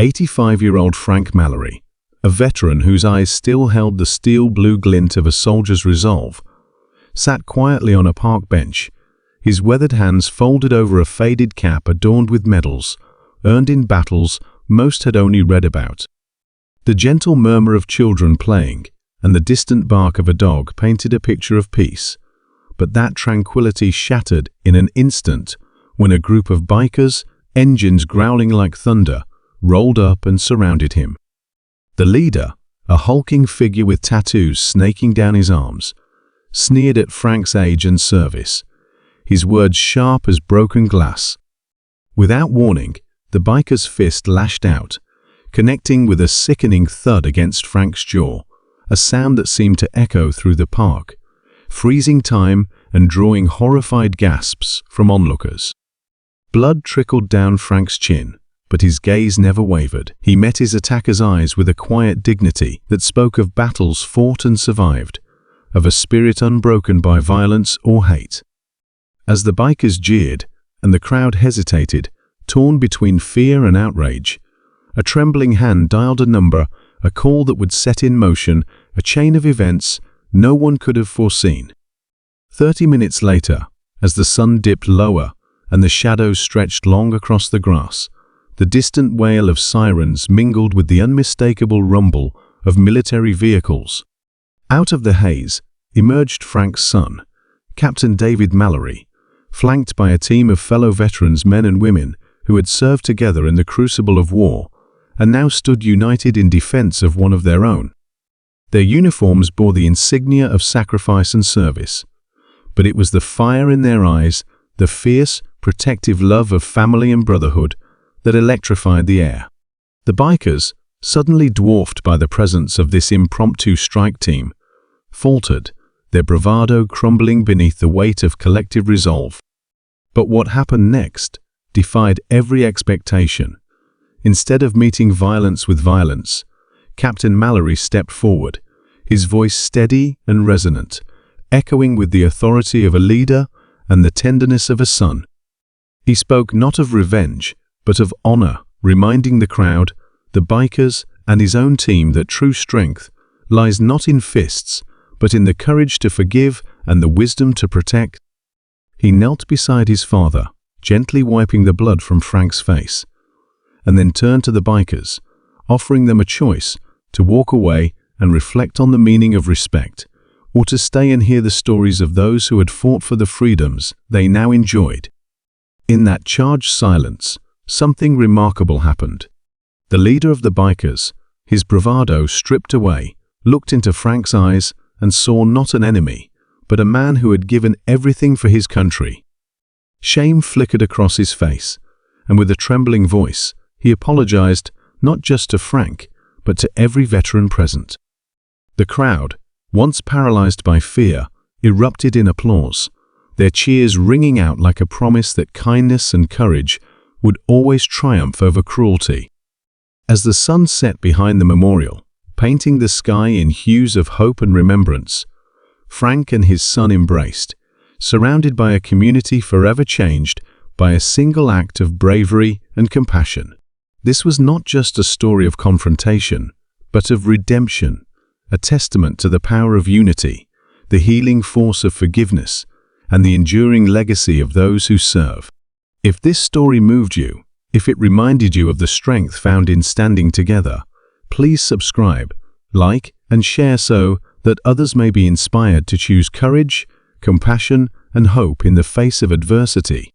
85-year-old Frank Mallory, a veteran whose eyes still held the steel-blue glint of a soldier's resolve, sat quietly on a park bench, his weathered hands folded over a faded cap adorned with medals, earned in battles most had only read about. The gentle murmur of children playing and the distant bark of a dog painted a picture of peace, but that tranquility shattered in an instant when a group of bikers, engines growling like thunder, rolled up and surrounded him. The leader, a hulking figure with tattoos snaking down his arms, sneered at Frank's age and service, his words sharp as broken glass. Without warning, the biker's fist lashed out, connecting with a sickening thud against Frank's jaw, a sound that seemed to echo through the park, freezing time and drawing horrified gasps from onlookers. Blood trickled down Frank's chin, but his gaze never wavered. He met his attacker's eyes with a quiet dignity that spoke of battles fought and survived, of a spirit unbroken by violence or hate. As the bikers jeered and the crowd hesitated, torn between fear and outrage, a trembling hand dialed a number, a call that would set in motion a chain of events no one could have foreseen. 30 minutes later, as the sun dipped lower and the shadows stretched long across the grass, the distant wail of sirens mingled with the unmistakable rumble of military vehicles. Out of the haze emerged Frank's son, Captain David Mallory, flanked by a team of fellow veterans, men and women who had served together in the crucible of war and now stood united in defense of one of their own. Their uniforms bore the insignia of sacrifice and service, but it was the fire in their eyes, the fierce, protective love of family and brotherhood that electrified the air. The bikers, suddenly dwarfed by the presence of this impromptu strike team, faltered, their bravado crumbling beneath the weight of collective resolve. But what happened next defied every expectation. Instead of meeting violence with violence, Captain Mallory stepped forward, his voice steady and resonant, echoing with the authority of a leader and the tenderness of a son. He spoke not of revenge, but of honor, reminding the crowd, the bikers, and his own team that true strength lies not in fists, but in the courage to forgive and the wisdom to protect. He knelt beside his father, gently wiping the blood from Frank's face, and then turned to the bikers, offering them a choice to walk away and reflect on the meaning of respect, or to stay and hear the stories of those who had fought for the freedoms they now enjoyed. In that charged silence, something remarkable happened. The leader of the bikers, his bravado stripped away, looked into Frank's eyes and saw not an enemy, but a man who had given everything for his country. Shame flickered across his face, and with a trembling voice, he apologized not just to Frank, but to every veteran present. The crowd, once paralyzed by fear, erupted in applause, their cheers ringing out like a promise that kindness and courage would always triumph over cruelty. As the sun set behind the memorial, painting the sky in hues of hope and remembrance, Frank and his son embraced, surrounded by a community forever changed by a single act of bravery and compassion. This was not just a story of confrontation, but of redemption, a testament to the power of unity, the healing force of forgiveness, and the enduring legacy of those who serve. If this story moved you, if it reminded you of the strength found in standing together, please subscribe, like, and share so that others may be inspired to choose courage, compassion, and hope in the face of adversity.